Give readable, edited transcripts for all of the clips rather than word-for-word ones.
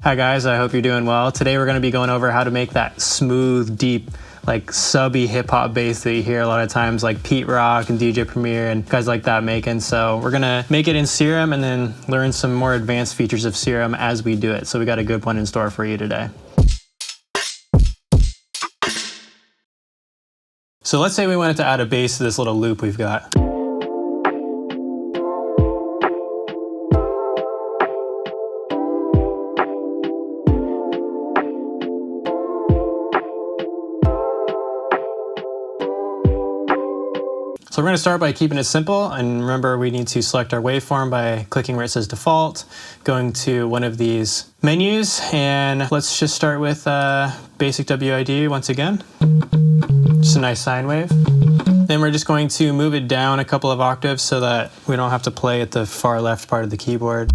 Hi guys, I hope you're doing well. Today we're going to be going over how to make that smooth, deep, like subby hip hop bass that you hear a lot of times like Pete Rock and DJ Premier and guys like that making. So we're going to make it in Serum and then learn some more advanced features of Serum as we do it. So we got a good one in store for you today. So let's say we wanted to add a bass to this little loop we've got. So we're going to start by keeping it simple, and remember we need to select our waveform by clicking where it says default, going to one of these menus, and let's just start with basic WID once again. Just a nice sine wave. Then we're just going to move it down a couple of octaves so that we don't have to play at the far left part of the keyboard.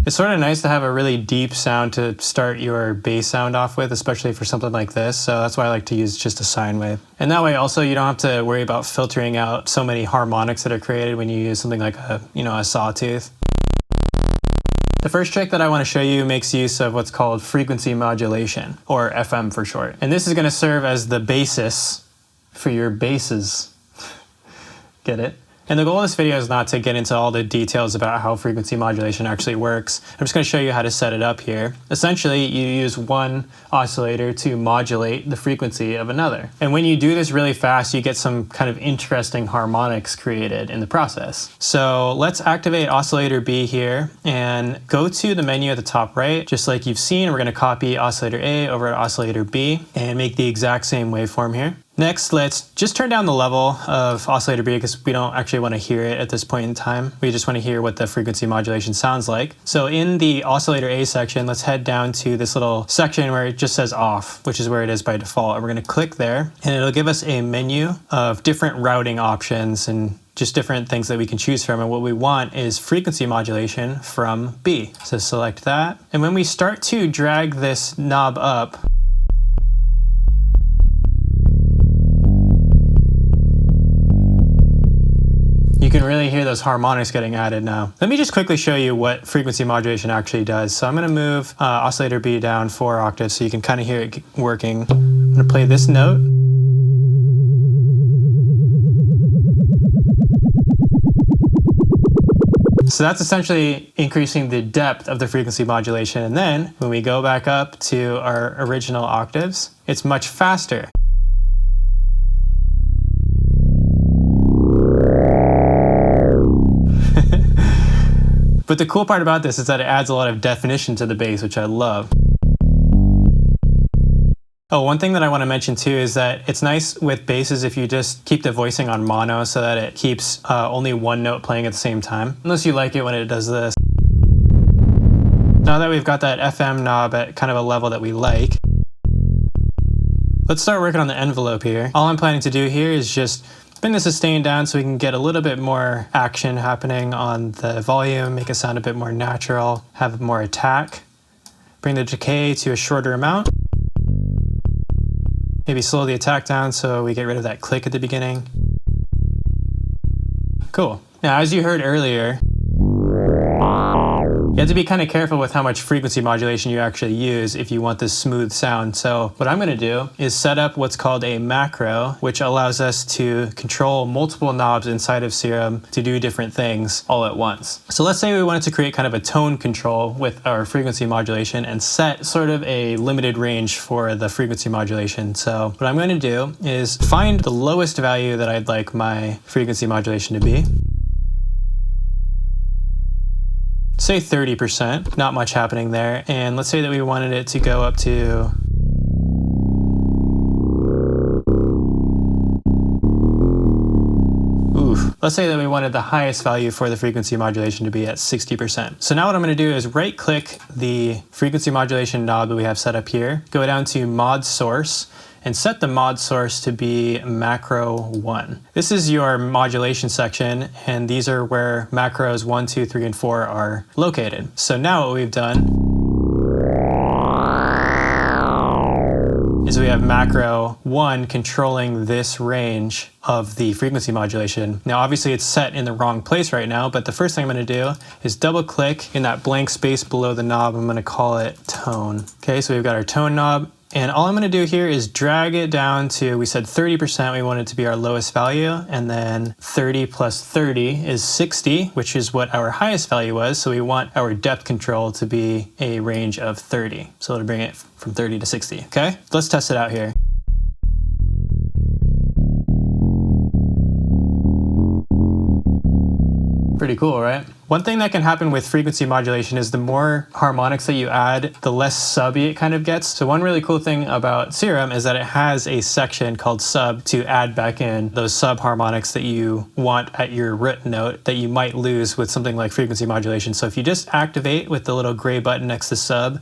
It's sort of nice to have a really deep sound to start your bass sound off with, especially for something like this. So that's why I like to use just a sine wave. And that way also you don't have to worry about filtering out so many harmonics that are created when you use something like a sawtooth. The first trick that I want to show you makes use of what's called frequency modulation, or FM for short. And this is going to serve as the basis for your basses. Get it? And the goal of this video is not to get into all the details about how frequency modulation actually works. I'm just going to show you how to set it up here. Essentially, you use one oscillator to modulate the frequency of another. And when you do this really fast, you get some kind of interesting harmonics created in the process. So let's activate oscillator B here and go to the menu at the top right. Just like you've seen, we're going to copy oscillator A over to oscillator B and make the exact same waveform here. Next, let's just turn down the level of oscillator B because we don't actually want to hear it at this point in time. We just want to hear what the frequency modulation sounds like. So in the oscillator A section, let's head down to this little section where it just says off, which is where it is by default. And we're going to click there and it'll give us a menu of different routing options and just different things that we can choose from. And what we want is frequency modulation from B. So select that. And when we start to drag this knob up, you can really hear those harmonics getting added now. Let me just quickly show you what frequency modulation actually does. So I'm going to move oscillator B down 4 octaves so you can kind of hear it working. I'm going to play this note. So that's essentially increasing the depth of the frequency modulation. And then when we go back up to our original octaves, it's much faster. But the cool part about this is that it adds a lot of definition to the bass, which I love. Oh, one thing that I want to mention too is that it's nice with basses if you just keep the voicing on mono so that it keeps only one note playing at the same time, unless you like it when it does this. Now that we've got that FM knob at kind of a level that we like, let's start working on the envelope here. All I'm planning to do here is just bring the sustain down so we can get a little bit more action happening on the volume, make it sound a bit more natural, have more attack. Bring the decay to a shorter amount. Maybe slow the attack down so we get rid of that click at the beginning. Cool. Now, as you heard earlier, you have to be kind of careful with how much frequency modulation you actually use if you want this smooth sound. So what I'm going to do is set up what's called a macro, which allows us to control multiple knobs inside of Serum to do different things all at once. So let's say we wanted to create kind of a tone control with our frequency modulation and set sort of a limited range for the frequency modulation. So what I'm going to do is find the lowest value that I'd like my frequency modulation to be. Say 30%, not much happening there. And let's say that we wanted it to go up to let's say that we wanted the highest value for the frequency modulation to be at 60%. So now what I'm going to do is right click the frequency modulation knob that we have set up here, go down to mod source, and set the mod source to be macro 1. This is your modulation section, and these are where macros 1, 2, 3, and 4 are located. So now what we've done is we have macro 1 controlling this range of the frequency modulation. Now obviously it's set in the wrong place right now, but the first thing I'm going to do is double click in that blank space below the knob. I'm going to call it tone. Okay, so we've got our tone knob. And all I'm going to do here is drag it down to, we said 30%, we want it to be our lowest value, and then 30 plus 30 is 60, which is what our highest value was, so we want our depth control to be a range of 30. So it'll bring it from 30 to 60, okay? Let's test it out here. Pretty cool, right? One thing that can happen with frequency modulation is the more harmonics that you add, the less subby it kind of gets. So one really cool thing about Serum is that it has a section called sub to add back in those sub harmonics that you want at your root note that you might lose with something like frequency modulation. So if you just activate with the little gray button next to sub,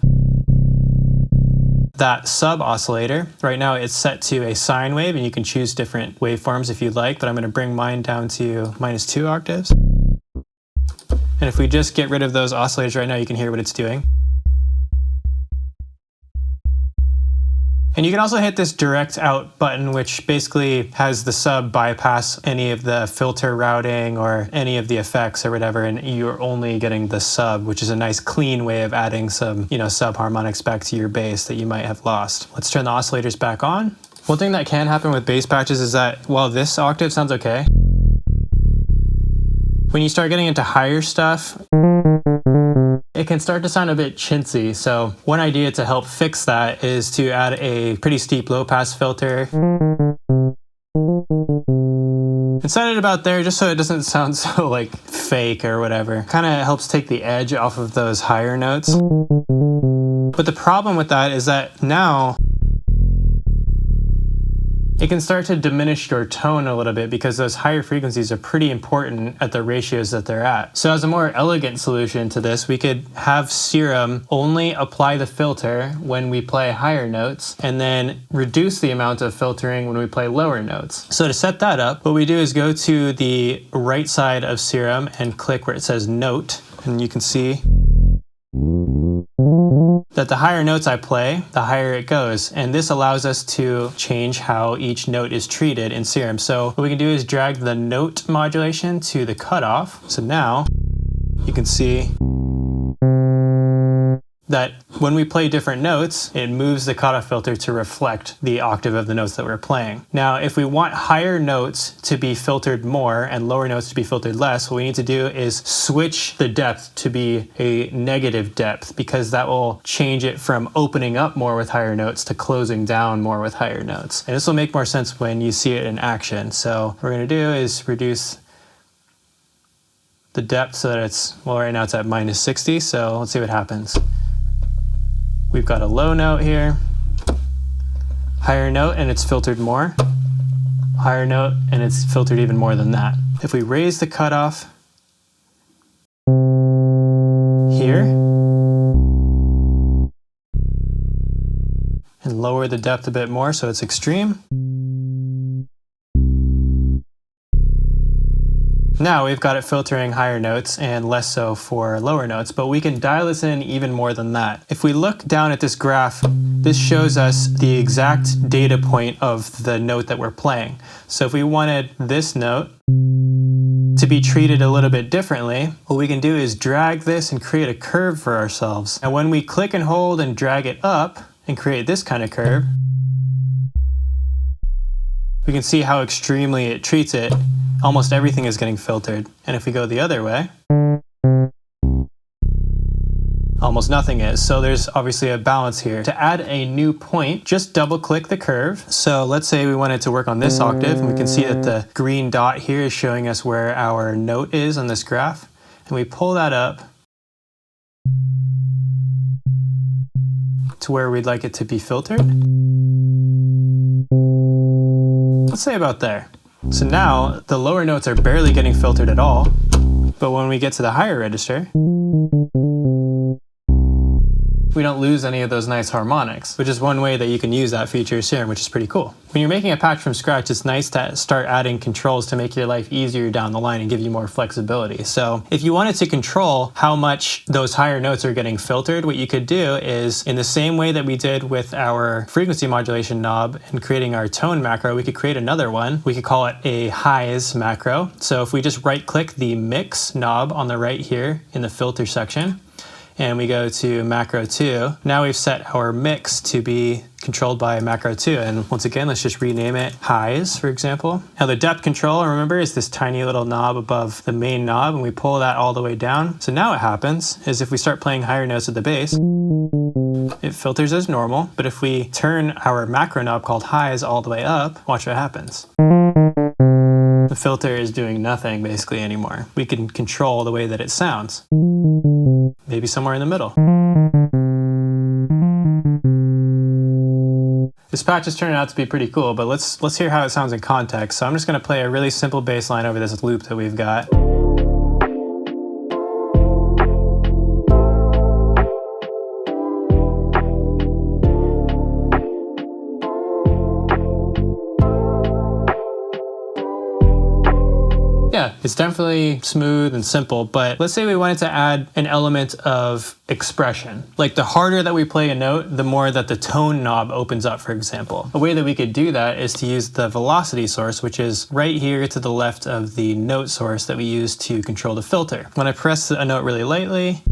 that sub oscillator, right now it's set to a sine wave, and you can choose different waveforms if you'd like, but I'm going to bring mine down to -2 octaves. And if we just get rid of those oscillators right now, you can hear what it's doing. And you can also hit this direct out button, which basically has the sub bypass any of the filter routing or any of the effects or whatever, and you're only getting the sub, which is a nice clean way of adding some, sub harmonics back to your bass that you might have lost. Let's turn the oscillators back on. One thing that can happen with bass patches is that while this octave sounds okay, when you start getting into higher stuff, it can start to sound a bit chintzy. So one idea to help fix that is to add a pretty steep low pass filter and set it about there just so it doesn't sound so like fake or whatever. Kind of helps take the edge off of those higher notes. But the problem with that is that now it can start to diminish your tone a little bit because those higher frequencies are pretty important at the ratios that they're at. So as a more elegant solution to this, we could have Serum only apply the filter when we play higher notes and then reduce the amount of filtering when we play lower notes. So to set that up, what we do is go to the right side of Serum and click where it says note, and you can see that the higher notes I play, the higher it goes. And this allows us to change how each note is treated in Serum. So what we can do is drag the note modulation to the cutoff. So now you can see that when we play different notes, it moves the cutoff filter to reflect the octave of the notes that we're playing. Now, if we want higher notes to be filtered more and lower notes to be filtered less, what we need to do is switch the depth to be a negative depth, because that will change it from opening up more with higher notes to closing down more with higher notes. And this will make more sense when you see it in action. So what we're going to do is reduce the depth so that it's, well, right now it's at -60, so let's see what happens. We've got a low note here, higher note, and it's filtered more, higher note, and it's filtered even more than that. If we raise the cutoff here and lower the depth a bit more so it's extreme, now we've got it filtering higher notes and less so for lower notes, but we can dial this in even more than that. If we look down at this graph, this shows us the exact data point of the note that we're playing. So if we wanted this note to be treated a little bit differently, what we can do is drag this and create a curve for ourselves. And when we click and hold and drag it up and create this kind of curve, we can see how extremely it treats it. Almost everything is getting filtered. And if we go the other way, almost nothing is. So there's obviously a balance here. To add a new point, just double click the curve. So let's say we wanted to work on this octave, and we can see that the green dot here is showing us where our note is on this graph. And we pull that up to where we'd like it to be filtered. Let's say about there. So now the lower notes are barely getting filtered at all, but when we get to the higher register, we don't lose any of those nice harmonics, which is one way that you can use that feature of Serum, which is pretty cool. When you're making a patch from scratch, it's nice to start adding controls to make your life easier down the line and give you more flexibility. So if you wanted to control how much those higher notes are getting filtered, what you could do is, in the same way that we did with our frequency modulation knob and creating our tone macro, we could create another one. We could call it a highs macro. So if we just right click the mix knob on the right here in the filter section, and we go to macro 2, now we've set our mix to be controlled by macro 2. And once again, let's just rename it highs, for example. Now the depth control, remember, is this tiny little knob above the main knob, and we pull that all the way down. So now what happens is if we start playing higher notes at the bass, it filters as normal. But if we turn our macro knob called highs all the way up, watch what happens. The filter is doing nothing basically anymore. We can control the way that it sounds. Maybe somewhere in the middle. This patch is turning out to be pretty cool, but let's hear how it sounds in context. So I'm just going to play a really simple bass line over this loop that we've got. Yeah, it's definitely smooth and simple, but let's say we wanted to add an element of expression. Like the harder that we play a note, the more that the tone knob opens up, for example. A way that we could do that is to use the velocity source, which is right here to the left of the note source that we use to control the filter. When I press a note really lightly,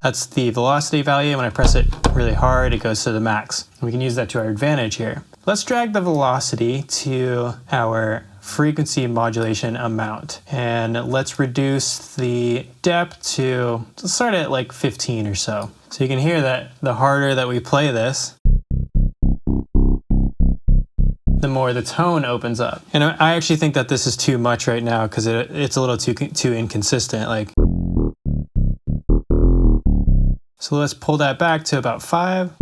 that's the velocity value. When I press it really hard, it goes to the max. And we can use that to our advantage here. Let's drag the velocity to our frequency modulation amount, and let's reduce the depth to, let's start at like 15 or so. So you can hear that the harder that we play this, the more the tone opens up. And I actually think that this is too much right now because it's a little too inconsistent. Like, so let's pull that back to about 5.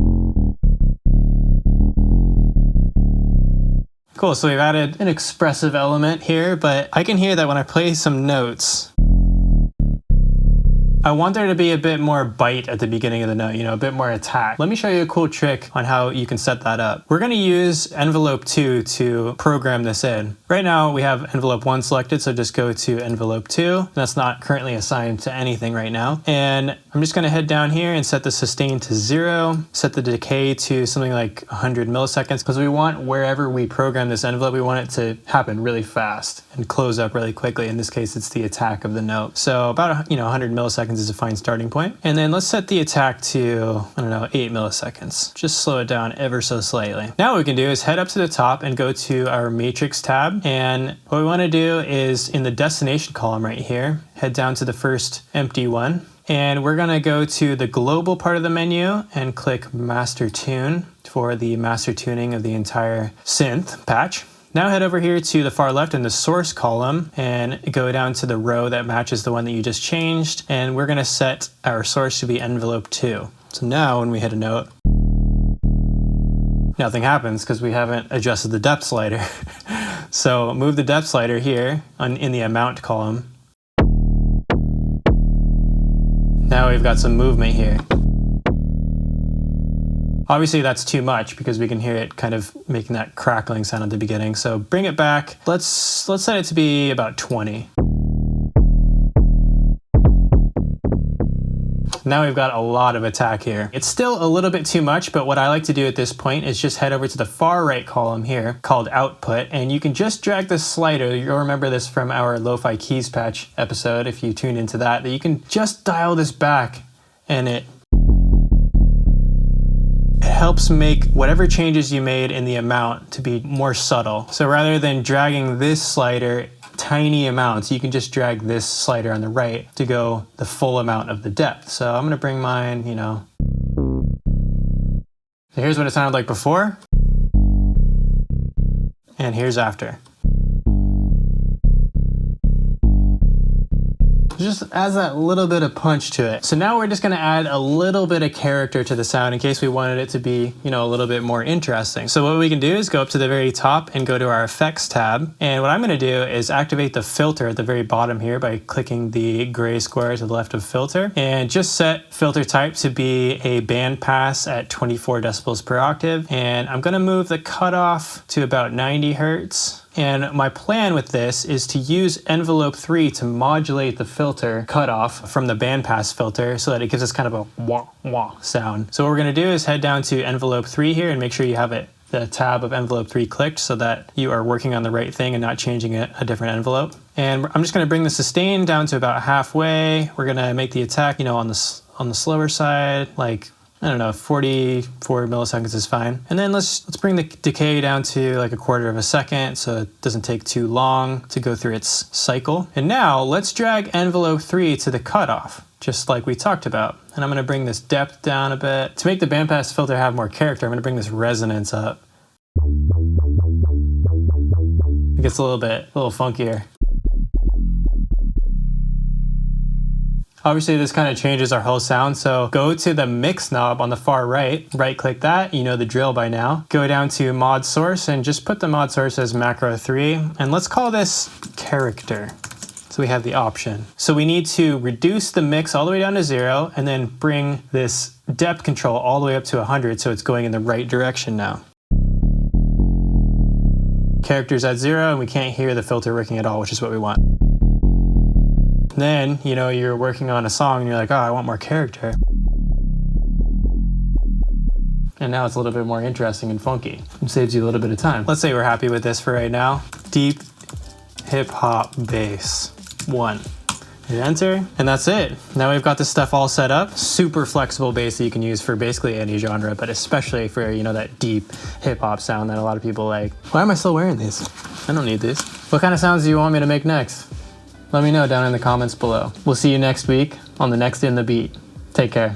Cool, so we've added an expressive element here, but I can hear that when I play some notes, I want there to be a bit more bite at the beginning of the note, a bit more attack. Let me show you a cool trick on how you can set that up. We're gonna use envelope 2 to program this in. Right now we have envelope 1 selected, so just go to envelope 2. That's not currently assigned to anything right now. And I'm just gonna head down here and set the sustain to 0, set the decay to something like 100 milliseconds, because we want wherever we program this envelope, we want it to happen really fast and close up really quickly. In this case, it's the attack of the note. So about 100 milliseconds is a fine starting point. And then let's set the attack to, 8 milliseconds. Just slow it down ever so slightly. Now what we can do is head up to the top and go to our matrix tab. And what we want to do is in the destination column right here, head down to the first empty one. And we're going to go to the global part of the menu and click master tune for the master tuning of the entire synth patch. Now head over here to the far left in the source column and go down to the row that matches the one that you just changed. And we're going to set our source to be envelope 2. So now when we hit a note, nothing happens because we haven't adjusted the depth slider. So move the depth slider here in the amount column. Now we've got some movement here. Obviously that's too much because we can hear it kind of making that crackling sound at the beginning. So bring it back. Let's set it to be about 20. Now we've got a lot of attack here. It's still a little bit too much, but what I like to do at this point is just head over to the far right column here called output, and you can just drag the slider. You'll remember this from our Lo-Fi Keys patch episode if you tuned into that you can just dial this back, and it helps make whatever changes you made in the amount to be more subtle. So rather than dragging this slider tiny amounts, you can just drag this slider on the right to go the full amount of the depth. So I'm gonna bring mine, So here's what it sounded like before, and here's after. Just adds that little bit of punch to it. So now we're just gonna add a little bit of character to the sound in case we wanted it to be, you know, a little bit more interesting. So what we can do is go up to the very top and go to our effects tab. And what I'm gonna do is activate the filter at the very bottom here by clicking the gray square to the left of filter, and just set filter type to be a bandpass at 24 decibels per octave. And I'm gonna move the cutoff to about 90 hertz. And my plan with this is to use envelope 3 to modulate the filter cutoff from the bandpass filter so that it gives us kind of a wah wah sound. So what we're gonna do is head down to envelope 3 here and make sure you have the tab of envelope 3 clicked so that you are working on the right thing and not changing a different envelope. And I'm just gonna bring the sustain down to about halfway. We're gonna make the attack, you know, on the slower side, like, I don't know, 44 milliseconds is fine. And then let's bring the decay down to like 1/4 of a second so it doesn't take too long to go through its cycle. And now let's drag envelope 3 to the cutoff, just like we talked about. And I'm gonna bring this depth down a bit. To make the bandpass filter have more character, I'm gonna bring this resonance up. It gets a little funkier. Obviously this kind of changes our whole sound, so go to the mix knob on the far right click that, you know the drill by now. Go down to mod source and just put the mod source as macro 3, and let's call this character. So we have the option. So we need to reduce the mix all the way down to 0 and then bring this depth control all the way up to 100 so it's going in the right direction now. Character's at 0 and we can't hear the filter working at all, which is what we want. Then, you know, you're working on a song and you're like, oh, I want more character. And now it's a little bit more interesting and funky. It saves you a little bit of time. Let's say we're happy with this for right now. Deep hip hop bass 1. Hit enter, and that's it. Now we've got this stuff all set up. Super flexible bass that you can use for basically any genre, but especially for, you know, that deep hip hop sound that a lot of people like. Why am I still wearing these? I don't need these. What kind of sounds do you want me to make next? Let me know down in the comments below. We'll see you next week on the next In the Beat. Take care.